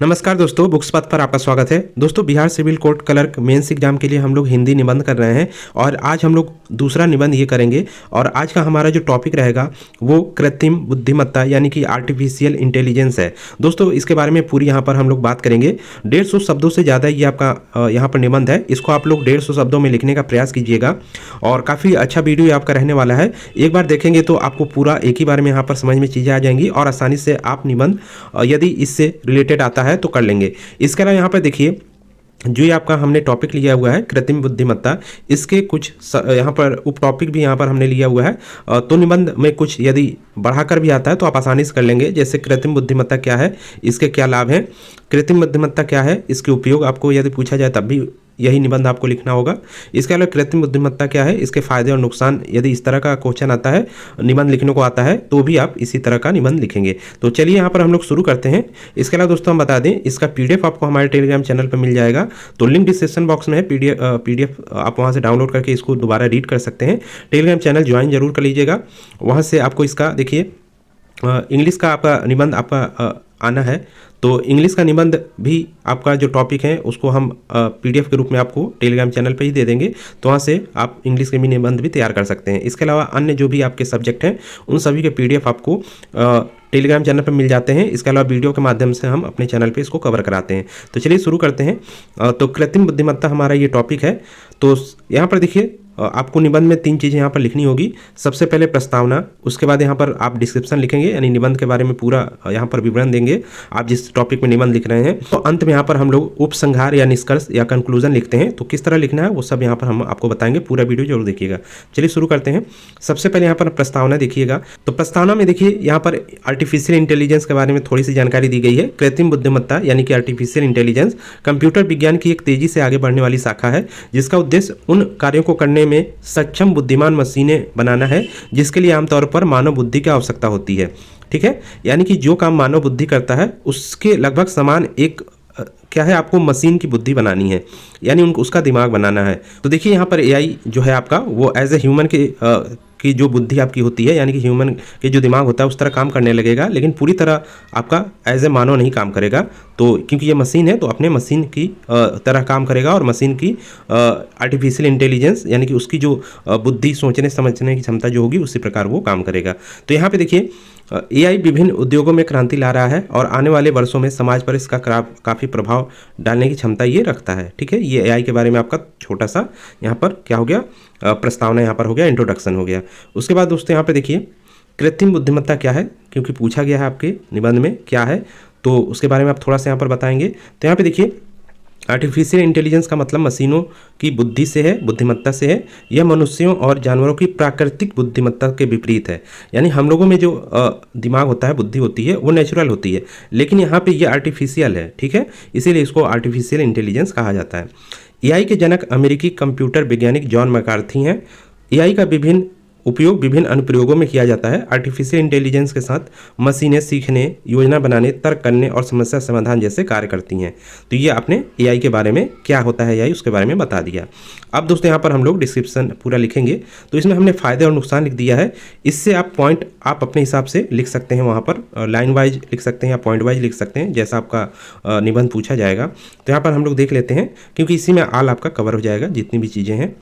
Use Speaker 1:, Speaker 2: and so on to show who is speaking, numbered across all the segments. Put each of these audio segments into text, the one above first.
Speaker 1: नमस्कार दोस्तों, books path पर आपका स्वागत है। दोस्तों, Bihar civil court clerk mains exam के लिए हम लोग हिंदी निबंध कर रहे हैं और आज हम लोग दूसरा निबंध ये करेंगे। और आज का हमारा जो टॉपिक रहेगा वो कृत्रिम बुद्धिमत्ता यानी कि आर्टिफिशियल इंटेलिजेंस है। दोस्तों, इसके बारे में पूरी यहाँ पर हम लोग बात करेंगे। 150 शब्दों से ज़्यादा ये आपका यहाँ पर निबंध है। इसको आप लोग 150 शब्दों में लिखने का प्रयास कीजिएगा और काफ़ी अच्छा वीडियो आपका रहने वाला है। एक बार देखेंगे तो आपको पूरा एक ही बार में यहाँ पर समझ में चीज़ें आ जाएंगी और आसानी से आप निबंध यदि इससे रिलेटेड आता है तो कर लेंगे। इसके अलावा यहाँ पर देखिए, जो ये आपका हमने टॉपिक लिया हुआ है कृत्रिम बुद्धिमत्ता, इसके कुछ यहाँ पर उप टॉपिक भी यहाँ पर हमने लिया हुआ है। तो निबंध में कुछ यदि बढ़ाकर भी आता है तो आप आसानी से कर लेंगे। जैसे कृत्रिम बुद्धिमत्ता क्या है, इसके क्या लाभ हैं, कृत्रिम बुद्धिमत्ता क्या है, इसके उपयोग आपको यदि पूछा जाए तब भी यही निबंध आपको लिखना होगा। इसके अलावा कृत्रिम बुद्धिमत्ता क्या है, इसके फायदे और नुकसान, यदि इस तरह का क्वेश्चन आता है, निबंध लिखने को आता है, तो भी आप इसी तरह का निबंध लिखेंगे। तो चलिए यहाँ पर हम लोग शुरू करते हैं। इसके अलावा दोस्तों हम बता दें, इसका पीडीएफ आपको हमारे टेलीग्राम चैनल पर मिल जाएगा। तो लिंक डिस्क्रिप्शन बॉक्स में है। पीडीएफ आप वहाँ से डाउनलोड करके इसको दोबारा रीड कर सकते हैं। टेलीग्राम चैनल ज्वाइन जरूर कर लीजिएगा। वहाँ से आपको इसका देखिए इंग्लिश का आपका निबंध आपका आना है। तो इंग्लिश का निबंध भी आपका जो टॉपिक है उसको हम पीडीएफ के रूप में आपको टेलीग्राम चैनल पे ही दे देंगे। तो वहाँ से आप इंग्लिश के भी निबंध भी तैयार कर सकते हैं। इसके अलावा अन्य जो भी आपके सब्जेक्ट हैं उन सभी के पीडीएफ आपको टेलीग्राम चैनल पर मिल जाते हैं। इसके अलावा वीडियो के माध्यम से हम अपने चैनल पे इसको कवर कराते हैं। तो चलिए शुरू करते हैं। तो कृत्रिम बुद्धिमत्ता हमारा ये टॉपिक है। तो यहाँ पर देखिए, आपको निबंध में 3 चीज़ें यहाँ पर लिखनी होगी। सबसे पहले प्रस्तावना, उसके बाद यहाँ पर आप डिस्क्रिप्शन लिखेंगे, यानी निबंध के बारे में पूरा यहाँ पर विवरण देंगे आप जिस टॉपिक में निबंध लिख रहे हैं। तो अंत में यहाँ पर हम लोग उपसंहार या निष्कर्ष या कंक्लूजन लिखते हैं। तो किस तरह लिखना है वो सब यहाँ पर हम आपको बताएंगे। पूरा वीडियो जरूर देखिएगा। चलिए शुरू करते हैं। सबसे पहले यहाँ पर प्रस्तावना देखिएगा। तो प्रस्तावना में देखिए यहाँ पर आर्टिफिशियल इंटेलिजेंस के बारे में थोड़ी सी जानकारी दी गई है। कृत्रिम बुद्धिमत्ता यानी कि आर्टिफिशियल इंटेलिजेंस कंप्यूटर विज्ञान की एक तेजी से आगे बढ़ने वाली शाखा है, जिसका उद्देश्य उन कार्यों को करने में सक्षम बुद्धिमान मशीनें बनाना है जिसके लिए आमतौर पर मानव बुद्धि की आवश्यकता होती है। ठीक है, यानी कि जो काम मानव बुद्धि करता है उसके लगभग समान एक क्या है, आपको मशीन की बुद्धि बनानी है, यानी उसका दिमाग बनाना है। तो देखिए यहाँ पर एआई जो है आपका वो एज ए ह्यूमन की जो बुद्धि आपकी होती है, यानी कि ह्यूमन के जो दिमाग होता है उस तरह काम करने लगेगा, लेकिन पूरी तरह आपका एज ए मानव नहीं काम करेगा। तो क्योंकि ये मशीन है तो अपने मशीन की तरह काम करेगा और मशीन की आर्टिफिशियल इंटेलिजेंस यानी कि उसकी जो बुद्धि, सोचने समझने की क्षमता जो होगी उसी प्रकार वो काम करेगा। तो यहाँ पे देखिए एआई विभिन्न उद्योगों में क्रांति ला रहा है और आने वाले वर्षों में समाज पर इसका काफ़ी प्रभाव डालने की क्षमता ये रखता है। ठीक है, ये एआई के बारे में आपका छोटा सा यहाँ पर क्या हो गया, प्रस्तावना यहाँ पर हो गया, इंट्रोडक्शन हो गया। उसके बाद दोस्तों यहाँ पे देखिए कृत्रिम बुद्धिमत्ता क्या है, क्योंकि पूछा गया है आपके निबंध में क्या है, तो उसके बारे में आप थोड़ा सा यहाँ पर बताएंगे। तो यहाँ पे देखिए आर्टिफिशियल इंटेलिजेंस का मतलब मशीनों की बुद्धि से है, बुद्धिमत्ता से है। यह मनुष्यों और जानवरों की प्राकृतिक बुद्धिमत्ता के विपरीत है। यानी हम लोगों में जो दिमाग होता है, बुद्धि होती है, वो नेचुरल होती है, लेकिन यहाँ पे ये आर्टिफिशियल है। ठीक है, इसीलिए इसको आर्टिफिशियल इंटेलिजेंस कहा जाता है। एआई के जनक अमेरिकी कंप्यूटर वैज्ञानिक जॉन मैकार्थी हैं। एआई का विभिन्न उपयोग विभिन्न अनुप्रयोगों में किया जाता है। आर्टिफिशियल इंटेलिजेंस के साथ मशीनें सीखने, योजना बनाने, तर्क करने और समस्या समाधान जैसे कार्य करती हैं। तो ये आपने एआई के बारे में क्या होता है एआई उसके बारे में बता दिया। अब दोस्तों यहाँ पर हम लोग डिस्क्रिप्शन पूरा लिखेंगे। तो इसमें हमने फायदे और नुकसान लिख दिया है। इससे आप पॉइंट आप अपने हिसाब से लिख सकते हैं, वहाँ पर लाइन वाइज लिख सकते हैं या पॉइंट वाइज लिख सकते हैं, जैसा आपका निबंध पूछा जाएगा। तो यहाँ पर हम लोग देख लेते हैं, क्योंकि इसी में आल आपका कवर हो जाएगा जितनी भी चीज़ें हैं।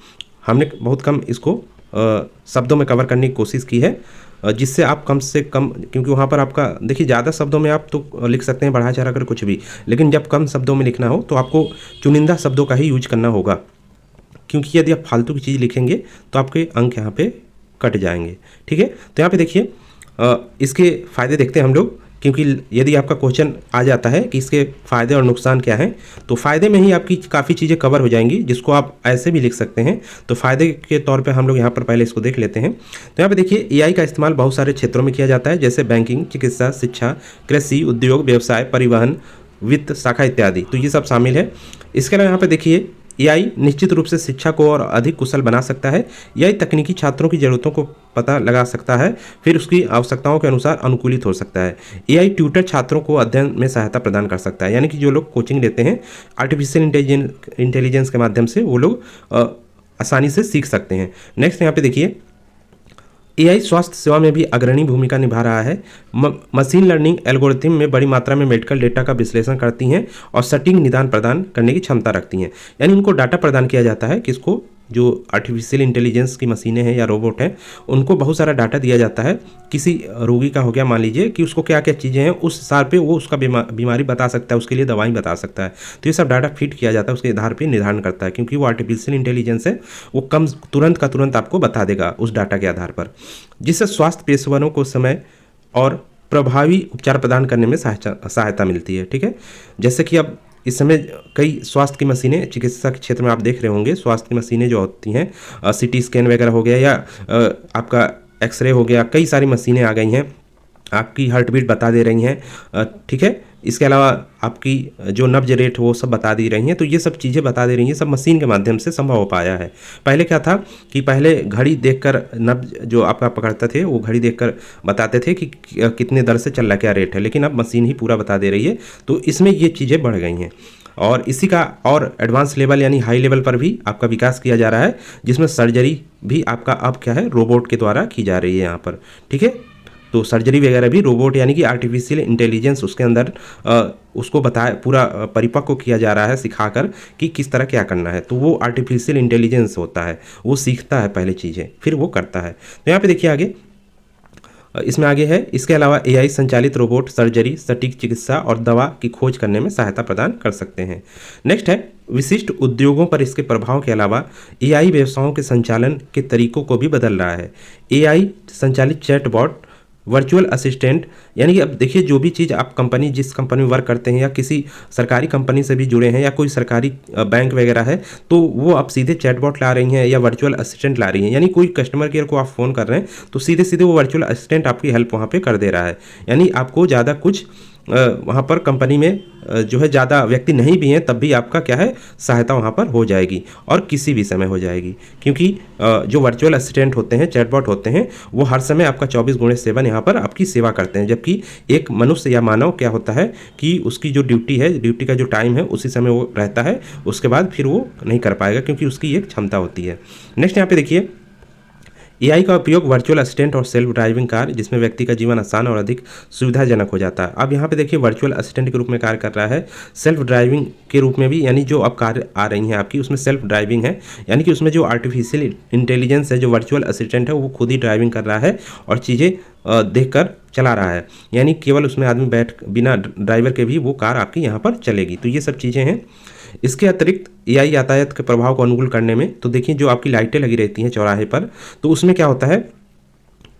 Speaker 1: हमने बहुत कम इसको शब्दों में कवर करने की कोशिश की है, जिससे आप कम से कम, क्योंकि वहाँ पर आपका देखिए ज़्यादा शब्दों में आप तो लिख सकते हैं बढ़ा चढ़ा कर कुछ भी, लेकिन जब कम शब्दों में लिखना हो तो आपको चुनिंदा शब्दों का ही यूज करना होगा, क्योंकि यदि आप फालतू की चीज़ लिखेंगे तो आपके अंक यहाँ पे कट जाएंगे। ठीक है, तो यहाँ पे देखिए इसके फ़ायदे देखते हैं हम लोग, क्योंकि यदि आपका क्वेश्चन आ जाता है कि इसके फ़ायदे और नुकसान क्या हैं, तो फ़ायदे में ही आपकी काफ़ी चीज़ें कवर हो जाएंगी, जिसको आप ऐसे भी लिख सकते हैं। तो फ़ायदे के तौर पे हम लोग यहाँ पर पहले इसको देख लेते हैं। तो यहाँ पे देखिए एआई का इस्तेमाल बहुत सारे क्षेत्रों में किया जाता है, जैसे बैंकिंग, चिकित्सा, शिक्षा, कृषि, उद्योग, व्यवसाय, परिवहन, वित्त शाखा इत्यादि। तो ये सब शामिल है। इसके अलावा यहाँ पर देखिए एआई निश्चित रूप से शिक्षा को और अधिक कुशल बना सकता है। एआई तकनीकी छात्रों की ज़रूरतों को पता लगा सकता है, फिर उसकी आवश्यकताओं के अनुसार अनुकूलित हो सकता है। एआई ट्यूटर छात्रों को अध्ययन में सहायता प्रदान कर सकता है, यानी कि जो लोग कोचिंग लेते हैं आर्टिफिशियल इंटेलिजेंस के माध्यम से वो लोग आसानी से सीख सकते हैं। नेक्स्ट यहाँ पे देखिए एआई स्वास्थ्य सेवा में भी अग्रणी भूमिका निभा रहा है। मशीन लर्निंग एल्गोरिथम में बड़ी मात्रा में मेडिकल डेटा का विश्लेषण करती हैं और सटीक निदान प्रदान करने की क्षमता रखती हैं। यानी उनको डाटा प्रदान किया जाता है, किसको, जो आर्टिफिशियल इंटेलिजेंस की मशीनें हैं या रोबोट हैं, उनको बहुत सारा डाटा दिया जाता है। किसी रोगी का हो गया, मान लीजिए कि उसको क्या क्या चीज़ें हैं, उस हिसाब पे वो उसका बीमारी बता सकता है, उसके लिए दवाई बता सकता है। तो ये सब डाटा फीड किया जाता है, उसके आधार पे निर्धारण करता है, क्योंकि वो आर्टिफिशियल इंटेलिजेंस है, वो कम तुरंत का तुरंत आपको बता देगा उस डाटा के आधार पर, जिससे स्वास्थ्य पेशेवरों को समय और प्रभावी उपचार प्रदान करने में सहायता मिलती है। ठीक है, जैसे कि अब इस समय कई स्वास्थ्य की मशीनें, चिकित्सा के क्षेत्र में आप देख रहे होंगे, स्वास्थ्य की मशीनें जो होती हैं, सीटी स्कैन वगैरह हो गया या आपका एक्सरे हो गया, कई सारी मशीनें आ गई हैं, आपकी हार्ट बीट बता दे रही हैं। ठीक है, इसके अलावा आपकी जो नब्ज रेट वो सब बता दे रही हैं। तो ये सब चीज़ें बता दे रही हैं, सब मशीन के माध्यम से संभव हो पाया है। पहले क्या था कि पहले घड़ी देखकर नब्ज जो आपका पकड़ते थे, वो घड़ी देखकर बताते थे कि कितने दर से चल रहा, क्या रेट है, लेकिन अब मशीन ही पूरा बता दे रही है। तो इसमें ये चीज़ें बढ़ गई हैं और इसी का और एडवांस लेवल यानी हाई लेवल पर भी आपका विकास किया जा रहा है, जिसमें सर्जरी भी आपका अब क्या है, रोबोट के द्वारा की जा रही है यहाँ पर। ठीक है, तो सर्जरी वगैरह भी रोबोट यानी कि आर्टिफिशियल इंटेलिजेंस उसके अंदर उसको बताया, पूरा परिपक्व किया जा रहा है सिखाकर कि किस तरह क्या करना है। तो वो आर्टिफिशियल इंटेलिजेंस होता है, वो सीखता है पहले चीज़ें, फिर वो करता है। तो यहाँ पे देखिए आगे, इसमें आगे है, इसके अलावा एआई संचालित रोबोट सर्जरी, सटीक चिकित्सा और दवा की खोज करने में सहायता प्रदान कर सकते हैं। नेक्स्ट है, विशिष्ट उद्योगों पर इसके प्रभाव के अलावा एआई व्यवसायों के संचालन के तरीकों को भी बदल रहा है। एआई संचालित चैटबॉट, वर्चुअल असिस्टेंट, यानी कि अब देखिए जो भी चीज़ आप कंपनी, जिस कंपनी में वर्क करते हैं या किसी सरकारी कंपनी से भी जुड़े हैं या कोई सरकारी बैंक वगैरह है, तो वो आप सीधे चैटबॉट ला रही हैं या वर्चुअल असिस्टेंट ला रही हैं। यानी कोई कस्टमर केयर को आप फ़ोन कर रहे हैं तो सीधे सीधे वो वर्चुअल असिस्टेंट आपकी हेल्प वहाँ पे कर दे रहा है। यानी आपको ज़्यादा कुछ वहाँ पर कंपनी में जो है ज़्यादा व्यक्ति नहीं भी हैं, तब भी आपका क्या है, सहायता वहाँ पर हो जाएगी और किसी भी समय हो जाएगी, क्योंकि जो वर्चुअल असिस्टेंट होते हैं, चैटबॉट होते हैं, वो हर समय आपका 24/7 यहाँ पर आपकी सेवा करते हैं। जबकि एक मनुष्य या मानव क्या होता है कि उसकी जो ड्यूटी है, ड्यूटी का जो टाइम है, उसी समय वो रहता है, उसके बाद फिर वो नहीं कर पाएगा, क्योंकि उसकी एक क्षमता होती है। नेक्स्ट यहाँ पे देखिए, एआई का उपयोग वर्चुअल असिस्टेंट और सेल्फ ड्राइविंग कार, जिसमें व्यक्ति का जीवन आसान और अधिक सुविधाजनक हो जाता है। अब यहाँ पे देखिए वर्चुअल असिस्टेंट के रूप में कार्य कर रहा है, सेल्फ ड्राइविंग के रूप में भी, यानी जो अब कार आ रही हैं आपकी, उसमें सेल्फ ड्राइविंग है, यानी कि उसमें जो आर्टिफिशियल इंटेलिजेंस है, जो वर्चुअल असिस्टेंट है, वो खुद ही ड्राइविंग कर रहा है और चीज़ें देखकर चला रहा है। यानी केवल उसमें आदमी बैठ, बिना ड्राइवर के भी वो कार आपकी यहाँ पर चलेगी। तो ये सब चीज़ें हैं। इसके अतिरिक्त एआई यातायात के प्रभाव को अनुकूल करने में, तो देखिए जो आपकी लाइटें लगी रहती हैं चौराहे पर, तो उसमें क्या होता है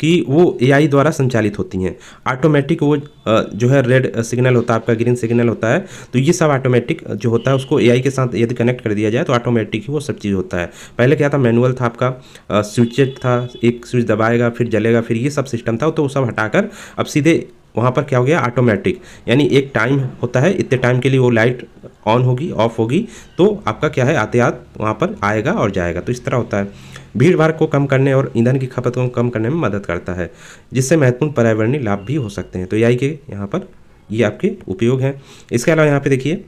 Speaker 1: कि वो एआई द्वारा संचालित होती हैं। ऑटोमेटिक वो जो है रेड सिग्नल होता है आपका, ग्रीन सिग्नल होता है, तो ये सब ऑटोमेटिक जो होता है, उसको एआई के साथ यदि कनेक्ट कर दिया जाए तो ऑटोमेटिक ही वो सब चीज़ होता है। पहले क्या था, मैनुअल था आपका, स्विच था, एक स्विच दबाएगा फिर जलेगा, फिर ये सब सिस्टम था, तो वो सब हटाकर अब सीधे वहाँ पर क्या हो गया, ऑटोमेटिक, यानी एक टाइम होता है, इतने टाइम के लिए वो लाइट ऑन होगी, ऑफ होगी, तो आपका क्या है, आते वहाँ पर आएगा और जाएगा। तो इस तरह होता है। भीड़ भाड़ को कम करने और ईंधन की खपत को कम करने में मदद करता है, जिससे महत्वपूर्ण पर्यावरणीय लाभ भी हो सकते हैं। तो एआई के यहाँ पर ये आपके उपयोग हैं। इसके अलावा यहाँ पे देखिए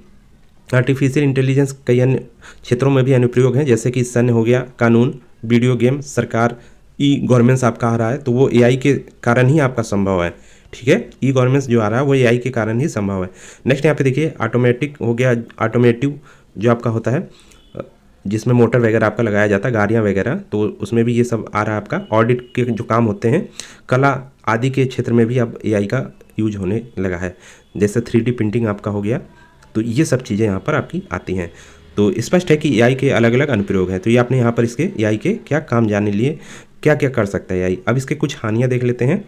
Speaker 1: आर्टिफिशियल इंटेलिजेंस कई अन्य क्षेत्रों में भी अनुप्रयोग हैं, जैसे कि सैन्य हो गया, कानून, वीडियो गेम, सरकार, ई गवर्नेंस आपका आ रहा है, तो वो एआई के कारण ही आपका संभव है। ठीक है, ई गवर्नेंस जो आ रहा है वो एआई के कारण ही संभव है। नेक्स्ट यहाँ पे देखिए ऑटोमेटिक हो गया, ऑटोमेटिव जो आपका होता है, जिसमें मोटर वगैरह आपका लगाया जाता है, गाड़ियाँ वगैरह, तो उसमें भी ये सब आ रहा है आपका। ऑडिट के जो काम होते हैं, कला आदि के क्षेत्र में भी अब एआई का यूज होने लगा है, जैसे 3D प्रिंटिंग आपका हो गया। तो ये सब चीज़ें यहाँ पर आपकी आती हैं। तो स्पष्ट है कि एआई के अलग अलग अनुप्रयोग हैं। तो ये आपने यहाँ पर इसके एआई के क्या काम जानने लिए क्या क्या कर सकता है एआई। अब इसके कुछ हानियाँ देख लेते हैं,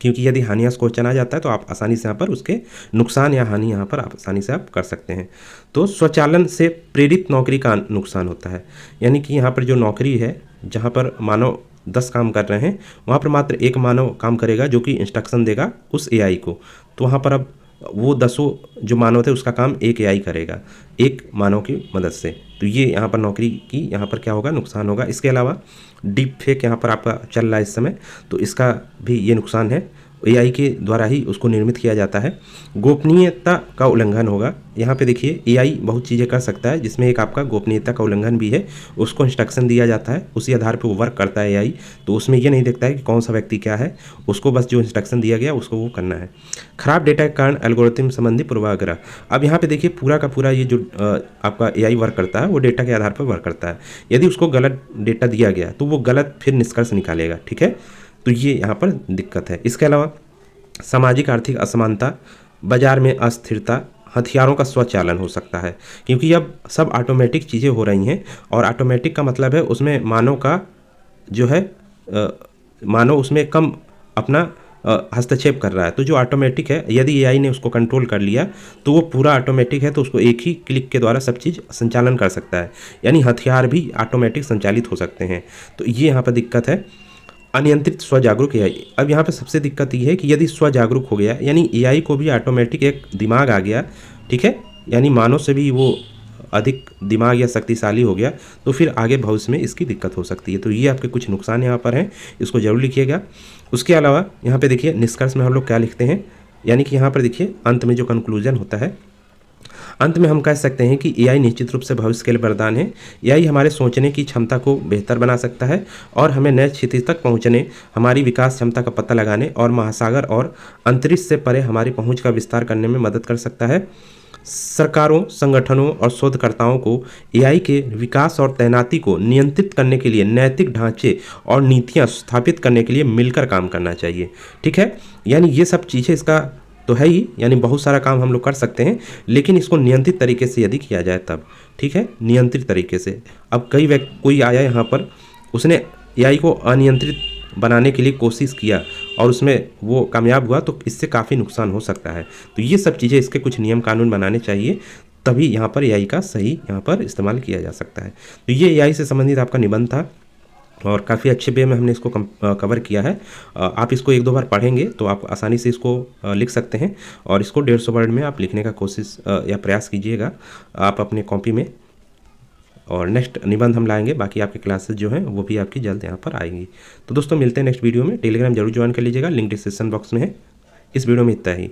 Speaker 1: क्योंकि यदि हानियाँ क्वेश्चन आ जाता है तो आप आसानी से यहाँ पर उसके नुकसान या हानि यहाँ पर आप आसानी से आप कर सकते हैं। तो स्वचालन से प्रेरित नौकरी का नुकसान होता है, यानी कि यहाँ पर जो नौकरी है, जहाँ पर मानव 10 काम कर रहे हैं, वहाँ पर मात्र एक मानव काम करेगा जो कि इंस्ट्रक्शन देगा उस एआई को। तो वहाँ पर अब वो 10 जो मानव थे उसका काम एक एआई करेगा, एक मानव की मदद से। तो ये यहाँ पर नौकरी की यहाँ पर क्या होगा, नुकसान होगा। इसके अलावा डीप फेक यहाँ पर आपका चल रहा है इस समय, तो इसका भी ये नुकसान है। एआई के द्वारा ही उसको निर्मित किया जाता है। गोपनीयता का उल्लंघन होगा। यहाँ पे देखिए एआई बहुत चीज़ें कर सकता है, जिसमें एक आपका गोपनीयता का उल्लंघन भी है। उसको इंस्ट्रक्शन दिया जाता है, उसी आधार पे वो वर्क करता है एआई। तो उसमें ये नहीं देखता है कि कौन सा व्यक्ति क्या है, उसको बस जो इंस्ट्रक्शन दिया गया उसको वो करना है। खराब डेटा के कारण एल्गोरिथम संबंधी पूर्वाग्रह। अब यहाँ पे देखिए पूरा का पूरा ये जो आपका एआई वर्क करता है वो डेटा के आधार पर वर्क करता है। यदि उसको गलत डेटा दिया गया तो वो गलत फिर निष्कर्ष निकालेगा, ठीक है। तो ये यहाँ पर दिक्कत है। इसके अलावा सामाजिक आर्थिक असमानता, बाजार में अस्थिरता, हथियारों का स्वचालन हो सकता है, क्योंकि अब सब ऑटोमेटिक चीज़ें हो रही हैं। और ऑटोमेटिक का मतलब है उसमें मानव का जो है मानव उसमें कम अपना हस्तक्षेप कर रहा है। तो जो ऑटोमेटिक है, यदि एआई ने उसको कंट्रोल कर लिया तो वो पूरा ऑटोमेटिक है, तो उसको एक ही क्लिक के द्वारा सब चीज़ संचालन कर सकता है। यानी हथियार भी ऑटोमेटिक संचालित हो सकते हैं। तो ये यहाँ पर दिक्कत है। अनियंत्रित स्वजागरूक एआई। अब यहाँ पे सबसे दिक्कत ये है कि यदि स्वजागरूक हो गया, यानी एआई को भी ऑटोमेटिक एक दिमाग आ गया, ठीक है, यानी मानव से भी वो अधिक दिमाग या शक्तिशाली हो गया, तो फिर आगे भविष्य में इसकी दिक्कत हो सकती है। तो ये आपके कुछ नुकसान यहाँ पर हैं, इसको जरूर लिखिएगा। उसके अलावा यहाँ पे देखिए निष्कर्ष में हम लोग क्या लिखते हैं, यानी कि यहाँ पर देखिए अंत में जो कंक्लूजन होता है, अंत में हम कह सकते हैं कि एआई निश्चित रूप से भविष्य के लिए वरदान है। एआई हमारे सोचने की क्षमता को बेहतर बना सकता है और हमें नए क्षितिज तक पहुंचने, हमारी विकास क्षमता का पता लगाने और महासागर और अंतरिक्ष से परे हमारी पहुंच का विस्तार करने में मदद कर सकता है। सरकारों, संगठनों और शोधकर्ताओं को एआई के विकास और तैनाती को नियंत्रित करने के लिए नैतिक ढांचे और नीतियाँ स्थापित करने के लिए मिलकर काम करना चाहिए, ठीक है। यानी ये सब चीज़ें इसका तो है ही, यानी बहुत सारा काम हम लोग कर सकते हैं, लेकिन इसको नियंत्रित तरीके से यदि किया जाए तब, ठीक है, नियंत्रित तरीके से। अब कोई आया यहाँ पर, उसने एआई को अनियंत्रित बनाने के लिए कोशिश किया और उसमें वो कामयाब हुआ, तो इससे काफ़ी नुकसान हो सकता है। तो ये सब चीज़ें, इसके कुछ नियम कानून बनाने चाहिए, तभी यहाँ पर एआई का सही यहाँ पर इस्तेमाल किया जा सकता है। तो ये एआई से संबंधित आपका निबंध था और काफ़ी अच्छे वे में हमने इसको कवर किया है। आप इसको एक दो बार पढ़ेंगे तो आप आसानी से इसको लिख सकते हैं और इसको 150 वर्ड में आप लिखने का कोशिश या प्रयास कीजिएगा आप अपने कॉपी में। और नेक्स्ट निबंध हम लाएंगे, बाकी आपकी क्लासेस जो हैं वो भी आपकी जल्द यहाँ पर आएंगी। तो दोस्तों मिलते हैं नेक्स्ट वीडियो में। टेलीग्राम जरूर ज्वाइन कर लीजिएगा, लिंक डिस्क्रिप्शन बॉक्स में है। इस वीडियो में इतना ही।